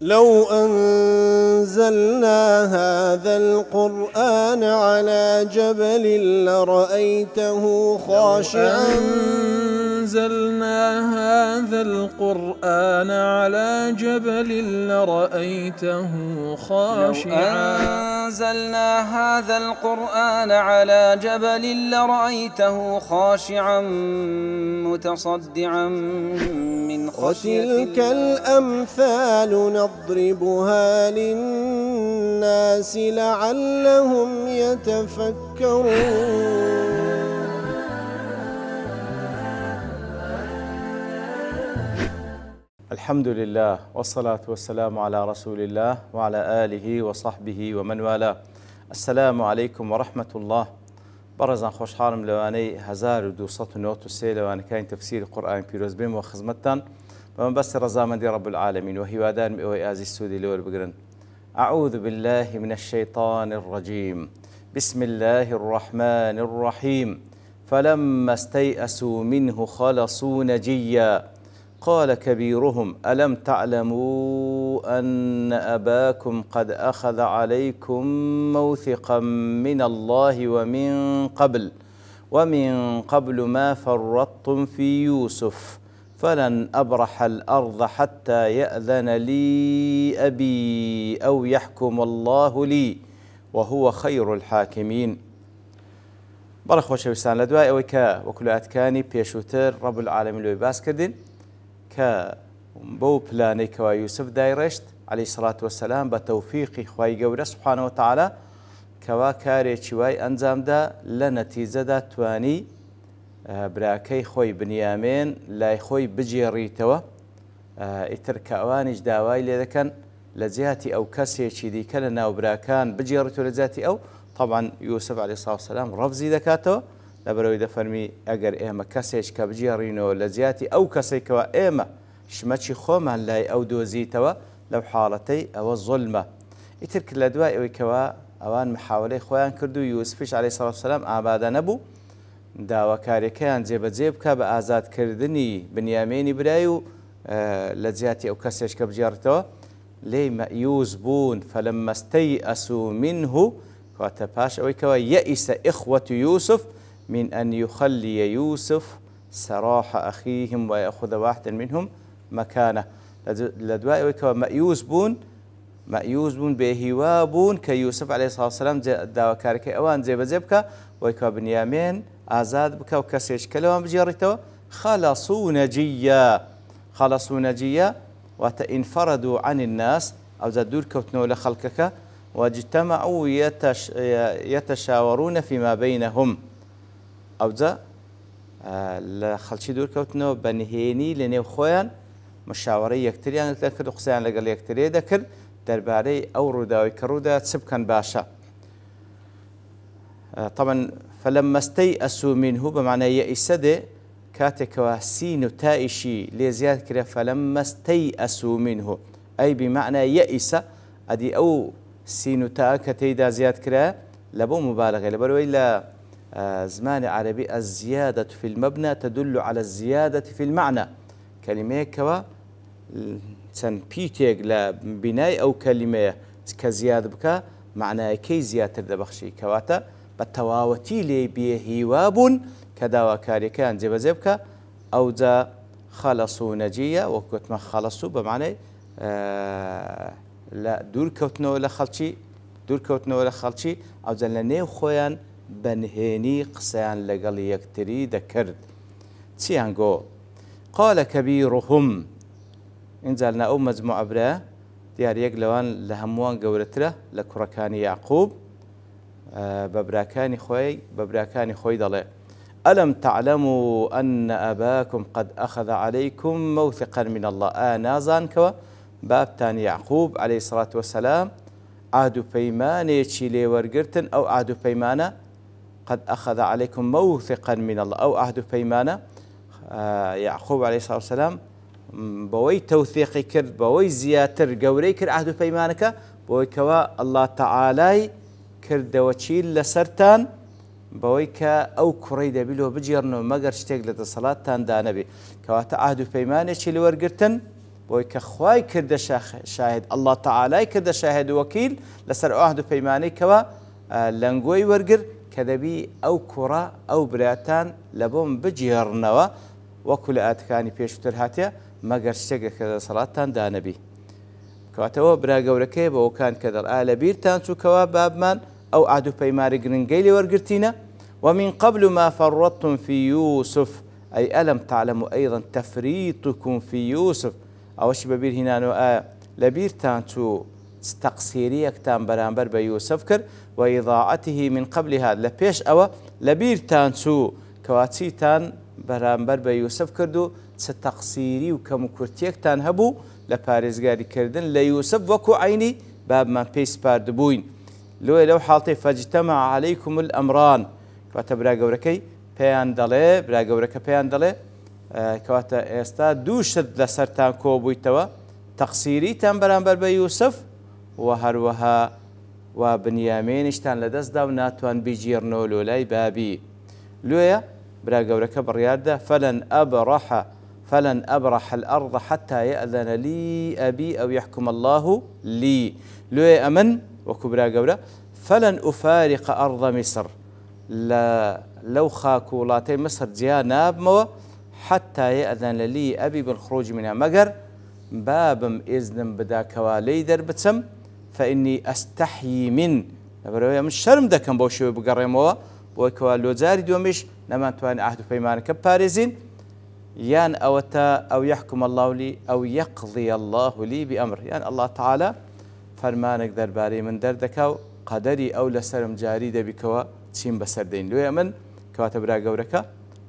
لو أنزلنا هذا القرآن على جبل لرأيته خاشعا أنزلنا هذا القرآن على جبل لرأيته خاشعا أنزلنا هذا القرآن على جبل لرأيته خاشعا متصدعا من خشية وتلك الأمثال نضربها للناس لعلهم يتفكرون. الحمد لله والصلاة والسلام على رسول الله وعلى آله وصحبه ومن والاه. السلام عليكم ورحمة الله. برزان خوشحالم لواني 1293 لواني كاين تفسير القرآن بيروز بيم وخزمتان ومن بس رزامندي رب العالمين وهي وادان مئوي آزي السودي لور بقرن. أعوذ بالله من الشيطان الرجيم. بسم الله الرحمن الرحيم. فلما استيئسوا منه خلصوا نجيا قال كبيرهم ألم تعلموا أن أباكم قد أخذ عليكم موثقا من الله ومن قبل ما فرطتم في يوسف فلن أبرح الأرض حتى يأذن لي أبي أو يحكم الله لي وهو خير الحاكمين. بەڕە خۆشەویستان لە دوای ئەوەی کە وەکولاتکانی پێشووتر ڕەب العالەمین لێی باس کردین کە بەو پلانەی کەوا یوسف دایڕێشت عەلەیهی سەڵات وەسەلام بە تەوفیقی خوای گەورە سوبحانەوە وتەعالا کەوا کارێکی وای ئەنجامدا لە نەتیجەدا توانی براکەی خۆی بنیامێن لای خۆی بجێڕیتەوە ئیتر کە ئەوانیش داوای لێ دەکەن لە جیاتی ئەو کەسێکی دیکە لە ناو براکان بجێڕیتەوە لە جیاتی ئەو طبعا یوسف عەلەیهی سەڵات وەسەلام ڕەفزی دەکاتەوە لەبەرەوەی دەفەرمی ئەگەر ئێمە کەسێک کە بجێڕینەوە لە جیاتی ئەو کەسێکەوە ئێمە شمەچی خۆمان لای ئەو دۆزیتەوە لەو حاڵەتەی ئەوە زوڵمە. ئیتر کرد لە دوای ئەوەی کەوا ئەوان محاولەی خۆیان کرد و یوسفیش عەلەیهی سەڵات وەسەلام ئامادە نەبوو داواکاریەکەیان جێبەجێ بکە بە ئازادکردنی بنیامێنی برای و لە جیاتی ئەو کەسێک کە بجێڕێتەوە لێی مەئیوس بوون. فەلەممە استەیئەسوا منه کەواتە پاش ئەوەی کەوا یەئیسە ئیخوەت یوسف من أن يخلي يوسف سراح أخيهم ويأخذ واحدا منهم مكانه. لدواء ويكوا مأيوس بون بهوابون كيوسف عليه الصلاة والسلام داوا كاركي أوان زي بزيبكا ويكوا بنيامين آزاد بكا وكسيش كلوان بجيرتوا خلصوا نجيا وتنفردوا عن الناس أو زادور كوتنو لخلقك واجتمعوا يتشاورون فيما بينهم ئەوجا لە خەڵکی دوورکەوتنەوە بەنهێنی لە نێو خۆیان مشاوەرەی یەکتریان دەکرد و قسەیان لەگەڵ یەکترێ دەکرد دەربارەی ئەو ڕووداوی کە ڕوودا چ بکەن باشە. طبعا فلما استيئسوا منه بمعنى يئس دێ کاتێکەوە سین و تائیشی لێ زیاد کرێ فلما استيئسوا منه ئەی بمعنى يئس ئەدی ئەو سین و تا کە تێیدا زیاد کرا لە بۆ مبالغە لەبەرەوەی لە زمان عربي الزيادة في المبنى تدل على الزيادة في المعنى. كلمة كوا تنبيتك لبناء أو كلمة كزيادة بك معنى كي زيادة دبخشي كواتا بالتواوتي لي بهواب كداوا كاريكان جبزبك أو ذا خلصوا نجية وكت ما خلصوا بمعنى لا دور كوتنو ولا خلشي أو ذا لنيو خويان بنهێنی قسەیان لەگەڵ یەکتری دەکرد. چیان گۆ قال كبيرهم ئینجا لە ئەو مەجموعە برا دیار یەک لەوان لە هەمووان گەورەترە لە کوڕەکانی یعقوب بە براکانی خۆی دەڵێ ألم تعلموا أن أباكم قد أخذ عليكم موثقا من الله. نازانکەوە بابتان یعقوب عەلەیهی سەڵات وەسەلام عهد و پەیمانێکی لێ وەرگرتن ئەو عهد و پەیمانە قد أخذ عليكم موثقا من الله أو عهد بيمانة يعقوب عليه الصلاة والسلام بوي توثيقي كرد بوي زياتر قوري كر عهد بيمانك بوي كوا الله تعالى كرد وشيل لسرتان بوي كا أو كريدة بلو بجيرنو مقر شتيق لتصلاة تان دا نبي كواتا عهد بيمانة شيل ورقرتن بۆی کە خوای کردە شاهد الله تعالای کردە شاهد وەکیل لەسەر عهد و پەیمانەی کەوە لەنگۆی وەرگر کە دەبی ئەو کوڕە ئەو براتان لە بۆم بجێڕنەوە وەکو لە ئاتەکانی پێشووتر هاتیە مەگەر شتێکە کە دەسەڵاتتان دانەبی. کەواتەوە برا گەورەکەی بەوەکان کە دەڵئا لە بیرتان چووکەوە بابمان ئەو عهد و پەیمانی گرنگەی لێ وەرگرتینە. ومن قبل ما فرطتم في يوسف أي ألم تعلموا أيضا تفريطكم في يوسف أوش ببير هنا لبيرتان تو تقصيريكتان برانبر بيوسف كر وإضاعته من قبل هذا لبيش أو لبيرتان تو كواتيتان برانبر بيوسف كردو ستقصيري وكمكرتيكتان هبو لبارزگاري كردن ليوسف وكو عيني باب ما بيس باردبوين لو حالتي فاجتمع عليكم الأمران كواتا برا گەورەکەی پێیان دەڵێ برا گەورەکە پێیان دەڵێ کەواتە ئێستا دوو شت لەسەرتان کۆبوویتەوە تەقسیریتان بەرامبەر بە یوسف و هەروەها و بنیامێنیشتان لەدەستدا و ناتوان بیجێڕنەوە لۆلای بابی. لێیە برا گەورەکە بڕیاردا فلن أبرح الأرض حتى يأذن لي أبي أو يحكم الله لي. لێیە ئەمن وەکو برا گەورە فلن أفارق أرض مصر لو خاك وڵاتەی مصر جیا نابمەوە حتى يأذن لي أبي بالخروج منها مەگەر بابم ئێزنم بدا کەوا لێی دەربچم فإني أستحيي من لەبەرەوەی من شەرم دەکەم بۆ شێوەی بگەڕێمەوە بۆی کەوا لۆجاری دووەمیش نەمانتوانین عهد و پەیمانەکە بپارێزین یان ئەوەتە ئەو يحكم الله لي أو يقضي الله لي بأمر یان الله تعالى فەرمانێک دەربارەی من دەردەکا و قەدەری ئەو لەسەرم جاری دەبیکەوە چیم بەسەردەین. لێ من کەواتە برا گەورەکە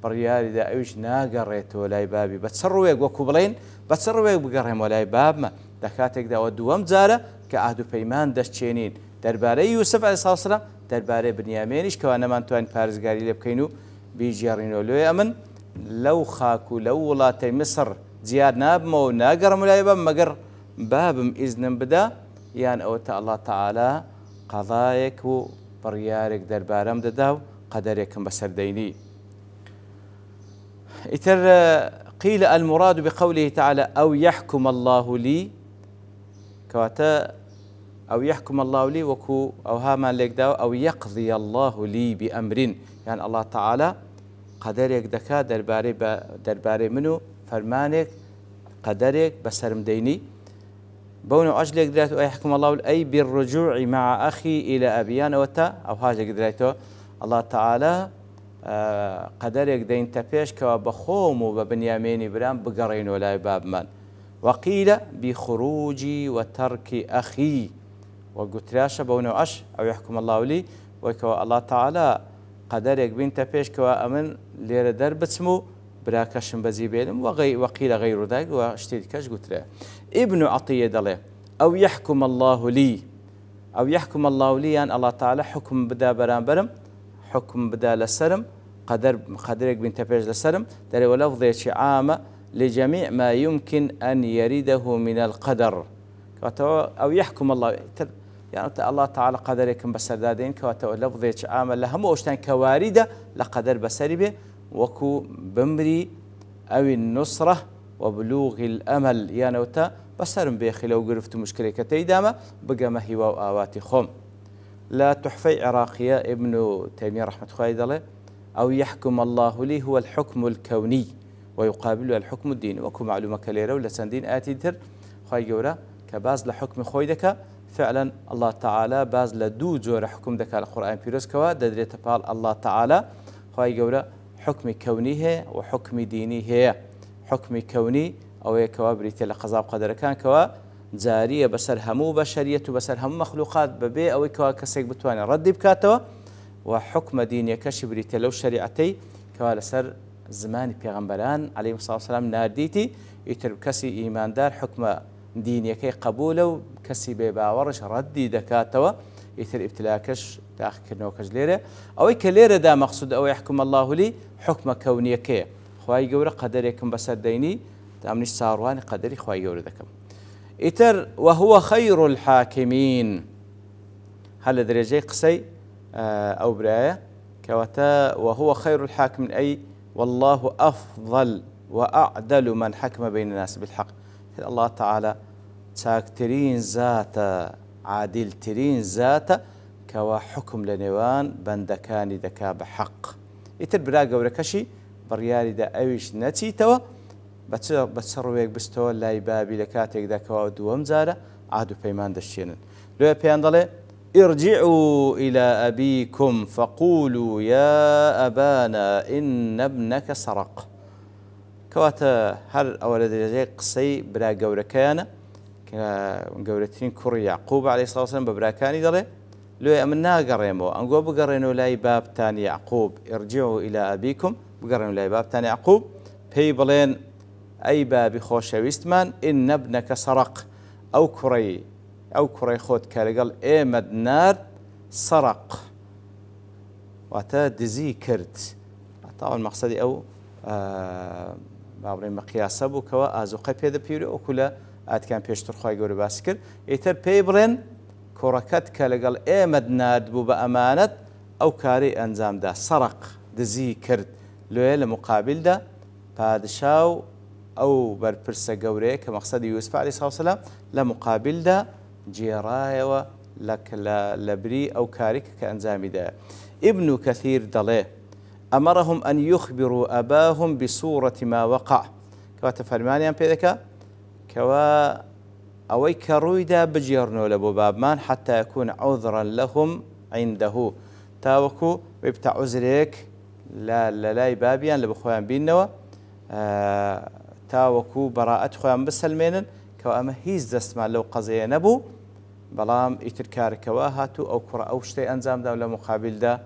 بڕیاریدا ئەویش ناگەڕێتەوە لای بابی بە چ ڕوویەک وەکو بڵێن بە چ ڕوویەک بگەڕێمەوە لای بابمە لە کاتێکداوە دووەم جارە کە عهد و پەیمان دەستچێنین دەربارەی یوسف عەلەیهی سەلام دەربارەی بنیامێنیش کەوا نەمانتوانین پارێزگاری لێ بکەین و بیجێڕینەوە. لێ من لەو خاک و لەو وڵاتەی مسر جیار نابمەوە و ناگەڕم لای باب مەگەر بابم ئیزنم بدا یان ئەوەتە الله تعالى قەضایەک و بڕیارێک دەربارەم دەدا و قەدەرێکم بەسەردەینی. ئیتر قيل المراد بقوله تعالى أو يحكم الله لي كواتا أو يحكم الله لي وكو أو هاما ليك داو أو يقضي الله لي بأمر يعني الله تعالى قدرك دكا درباري منو فرمانك قدرك بسرم ديني بونو أجلك دريتو أي يحكم الله أي بالرجوع مع أخي إلى أبيان وتا أو هاجك دريتو الله تعالى قدرك دين تبيش كوا بخوم وبنياميني برام بقرين ولا باب من وقيل بخروجي وترك أخي وقلت راشا بونو أش أو يحكم الله لي وكوا الله تعالى قدرك بين تبيش كوا أمن ليرة درب اسمه براكشن بزيبيلم وقيل غير ذلك واشتيكاش قلت له ابن عطية دله أو يحكم الله لي أو يحكم الله لي يعني الله تعالى حكم بدا برام حكم بدا للسرم قدرك بنت بيج للسرم دري ولفظ عامة لجميع ما يمكن أن يريده من القدر أو يحكم الله يعني الله تعالى قدركم بسردادين كواتو لفظ عامة لهم وشتان كواردة لقدر بسربه وكو بمري أو النصرة وبلوغ الأمل يعني وتا بسرم بيخي لو قرفت مشكلة كتيدامة بقى ما هي وآواتي خم لا تحفي عراقية ابن تيمية رحمة الله أو يحكم الله لي هو الحكم الكوني ويقابله الحكم الديني وكو معلومة كليرة ولا سندين آتي در خواهي جورا كباز لحكم خويدك فعلا الله تعالى باز لدو جور حكم دك القرآن بيروز كوا ددريت بال الله تعالى خواهي جورا حكم كوني هي وحكم ديني هي حكم كوني أو كوا بريت لقضاء قدر كان كوا جارية بسر همو بشرية بسر هم مخلوقات ببي أو كوا كسيك بتواني رد بكاتوا وحكم ديني كشبريت لو شريعتي كوا لسر زمان پیغمبران عليه الصلاة والسلام ناديتي يتر كسي إيمان دار حكم ديني كي قبوله كسي بباورش ردي دكاتوا يتر ابتلاكش داخل كنوكش ليرة أو كليرة دا مقصود أو يحكم الله لي حكم كوني كي خواهي قورة قدريكم بسر ديني تأمنش سارواني قدري خواهي قورة دكم إتر وهو خير الحاكمين هل درجة قصي أو براية كوتا وهو خير الحاكمين أي والله أفضل وأعدل من حكم بين الناس بالحق الله تعالى چاکترین زاتە عادلترین زاتە کەوا حکم لە نێوان بەندەکانی دەکا بە حەق. ئیتر برا گەورەکەشی بڕیاریدا ئەویش نەچیتەوە بە چ ڕوویەک بستەوە لای بابی لە کاتێکدا کەوا دووەم جارە عاد و پەیمان دەشێنن. لێ پێیان دەڵێ ارجعوا إلى أبيكم فقولوا يا أبانا إن ابنك سرق. كواتا هر أول درجة قصي برا جوركانا جورتين كوري يعقوب عليه الصلاة والسلام ببراكاني دله لو أمنا قريمو أنقو بقرينو لاي باب تاني يعقوب ارجعوا إلى أبيكم بقرينو لاي باب تاني يعقوب بي بلين أي باب خوش ويستمان إن ابنك سرق أو كري خود كالقل إيمد نار سرق واتا دزي كرت طبعا مقصدي أو بابرين مقياسة بو كوا آزوقي بيدا بيوري وكلا آد كان بيشتر خواهي قوري باسكر إيتر بيبرين كوركت كالقل إيمد نار بو بأمانت أو كاري أنزام دا سرق دزي كرت لوية لمقابل دا بادشاو أو بربرسة قوري كمقصد يوسف عليه الصلاة والسلام لمقابل دا جيرايوة لك لبري أو كاريك كأنزامي دا. ابن كثير دليه أمرهم أن يخبروا أباهم بصورة ما وقع كوا تفرمانيان بيدكا كوا أوي كرويدا بجيرنو لبو بابمان حتى يكون عذرا لهم عنده تاوكو بيبتع عذريك لا بابيان لبخوان بينوا تاوكو براءة خوان بسلمين كوا أما هيز دستمان لو قضية نبو بلام ئیتر کارکەوە هاتوو ئەو کوڕە ئەو شتەی ئەنجامدا و لە مقابلدا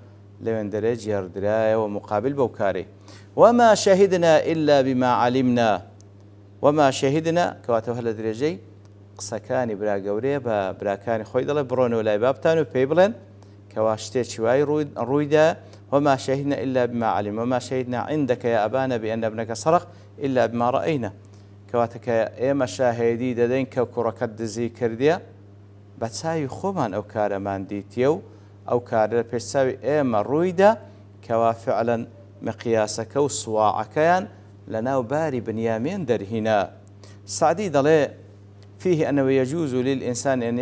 لەوێندەرێ جێڕدرایەوە مقابل بەو کارێ. وما شهدنا إلا بما علمنا وما شهدنا کەواتەوە هەر لە درێژەی قسەکانی برا گەورەیە بە براکانی خۆی دەڵێ بڕۆنەوە لای بابتان و پێی بڵێن کەوا شتێکی وای ڕوویدا وما شهدنا إلا بما علمنا وما شهدنا عندك يا أبانا بأن ابنك سرق إلا بما رأينا کەواتە کە ئێمە شاهێدی دەدەین کە کوڕەکەت دزی کردیە بەچاوی خۆمان ئەو کارەمان دیتیە و ئەو کارە پێشچاوی ئێمە ڕوویدا کەوا فعلا مقیاسەکە و سواعەکەیان لەناو باری بنیامین دەرهینا. سعدی دەڵێ فيه أنه يجوز للإنسان أن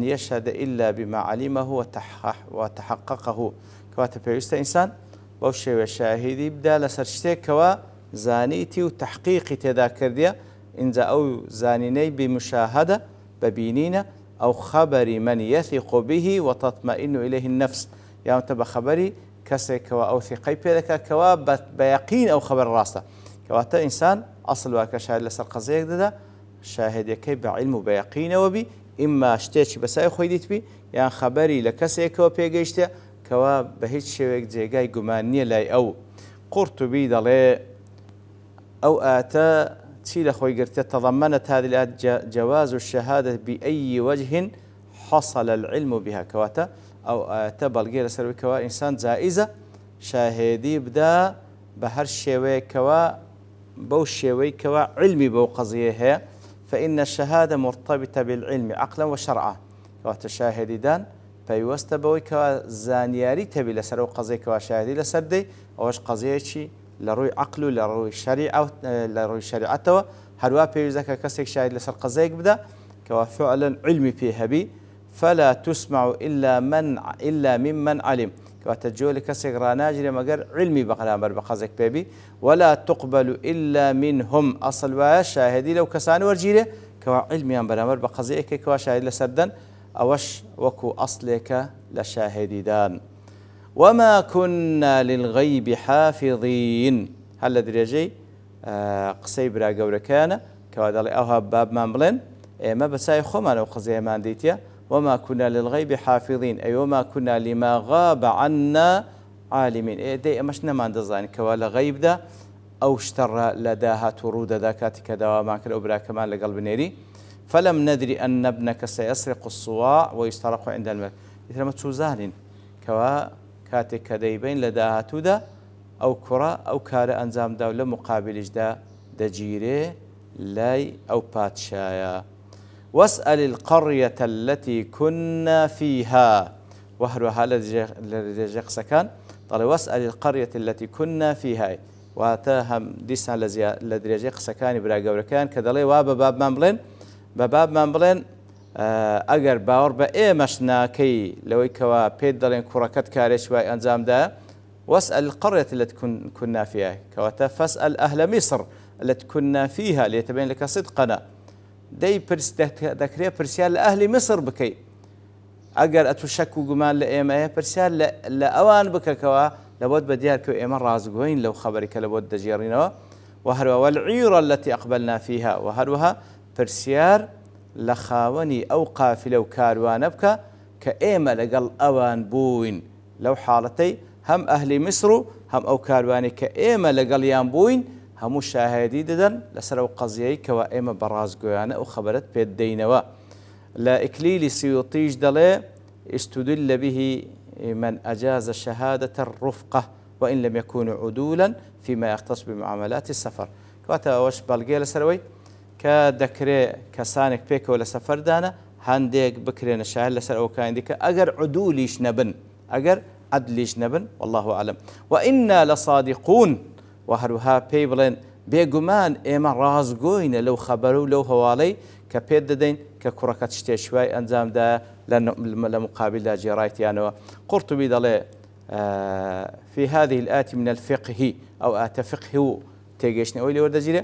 يشهد إلا بما علمه وتحققه كواتە پێویستە ئینسان بەو شێوە شاهیدی بدا لەسەر شتێک کەوا زانیتی و تحقیقی تێدا کردیە اینجا ئەو زانینەی بمشاهدة ببينينا أو خبر من يثق به وتطمئن إليه النفس يعني تبا خبري كسي كوا أو ثقي بيدك كوا بيقين أو خبر راسته كواتا إنسان أصل واكا شاهد لسر قضيك دا شاهد يكي بعلم وبيقين وبي إما اشتيتش بساي خويدت بي يعني خبري لكسي كوا بيقيشتا كوا بهيت شويك جيغاي قمانية لاي أو قرطبي دالي أو آتا تشيل أخوي قرت تضمنت هذه الآيات جواز الشهادة بأي وجه حصل العلم بها كواتا أو تبلغي لسر كوا إنسان جائزة شاهدي بدا بهر شوي كوا بو شوي كوا علمي بو قضية فإن الشهادة مرتبطة بالعلم عقلا وشرعا كواتا شاهدي دان فيوست بوي كوا زانياري تبي لسر قضية كوا شاهدي لسر دي أوش قضية شي لروي عقله لروي شريعة لروي شريعته هروا بيوزك كسك شاهد لسر قضية بدا كوا فعلا علمي فيها بي فلا تسمع إلا ممن علم كوا تجول كسك راناجري مقر علمي بقلام بقضيك بيبي ولا تقبل إلا منهم أصل وشاهدي لو كسان ورجيله كوا علمي برامر بقضيك كوا شاهد لسردن أوش وكو أصلك لشاهدي دان. وما كنا للغيب حافظين هل درجي قصي برا قوركانا كوادالي أوها باب مامبلين ما بساي خمان أو قضية مانديتيا وما كنا للغيب حافظين أي وما كنا لما غاب عنا عالمين دي مشنا ما ندزاين كوالا غيب دا أو اشتر لداها ترود ذاكاتك دواما كلا أبرا كمان لقلب نيري فلم ندري أن ابنك سيسرق الصواع ويسترق عند الملك إذا ما تسوزانين كوا كاتك كديبين لداهاتو دا أو كرة أو كار أنزام دا ولا مقابلش دا دجيري لاي أو باتشايا واسأل القرية التي كنا فيها وهروها لرجيق سكان طالي واسأل القرية التي كنا فيها واتە هەم دیسان لە درێژەی قسەکانی برا گەورەکان کە دەڵێ وا بە بابمان بڵێن ئەگەر باوەڕ بە ئێمەش ناکەی لەوەی کەوا پێت دەڵێن کوڕەکەت کارێک وای ئەنجامدا واسأل القرية التي كنا فيها كواتا فاسأل أهل مصر التي كنا فيها ليتبين لك صدقنا دەکرێ پرسیار لە ئەهلی مصر بکەی ئەگەر ئەتو شەک و گومان لە ئێمەیە پرسیار لە ئەوان بکەکەوە لەبۆت بە دیار کە ئێمە ڕازگۆین لەو خەبەری کە لەبۆت دەژێڕینەوە وهروە والعير التي أقبلنا فيها وهروها پرسیار لە خاوەنی ئەو قافلە و کاروانە بکە کە ئێمە لەگەڵ ئەوان بووین لەو حاڵەتەی هەم ئەهلی میسر و هەم ئەو کاروانی کە ئێمە لەگەڵیان بووین هەموو شاهێدی دەدەن لەسەر ئەو قەزیەی کەوا ئێمە بەڕازگۆیانە ئەو خەبەرت پێت دەینەوە لە ئیکلیلی سیوطیش دەڵێ استدل به من أجاز شهادة الرفقة وإن لم يكونوا عدولا فيما يختص بمعاملات السفر كواتا وش بلغي لسروي كدكري كسانك بيك ولا سفر دانا هنديك بكرين شاهد لسر أو كان ديك أجر عدوليش نبن أجر عدليش نبن والله أعلم وإنا لصادقون وهروها بيبلين بيجمان إما رازقوين لو خبروا لو هوالي كبيد دين ككركات شتشواي أنزام دا لمقابل جرايت يعني قرطبي دلي في هذه الآية من الفقه أو آت فقه تيجيشني أولي وردجيله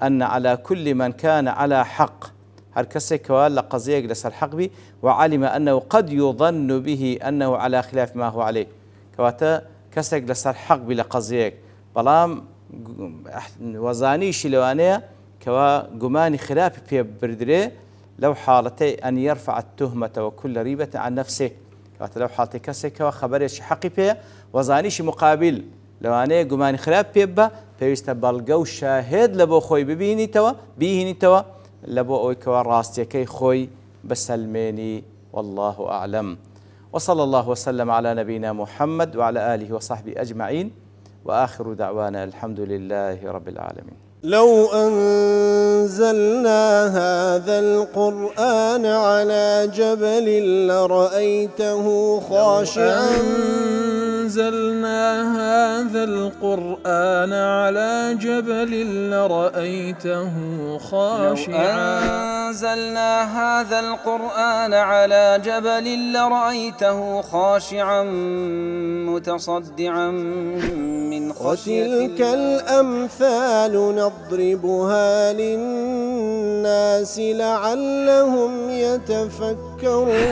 أن على كل من كان على حق هل كسك ولا قضية لسر حق بي وعلم أنه قد يظن به أنه على خلاف ما هو عليه كواتا كسك لسر حق بلا قضية بلام وزانيش لوانية كوا جماني خلاف في بردري لو حالتي أن يرفع التهمة وكل ريبة عن نفسه كواتا لو حالتي كسك وخبرش حقي فيها وزانيش مقابل لوانية جماني خلاف بيبا فيستبلغو شاهد لبو خوي ببيني توا لبو أوي كوا راستيكي خوي بسلميني والله أعلم وصلى الله وسلم على نبينا محمد وعلى آله وصحبه أجمعين وآخر دعوانا الحمد لله رب العالمين لو أنزلنا هذا القرآن على جبل لرأيته خاشعا أنزلنا هذا القرآن على جبل لرأيته خاشعا أنزلنا هذا القرآن على جبل لرأيته خاشعا متصدعا من خشية وتلك الأمثال نضربها للناس لعلهم يتفكرون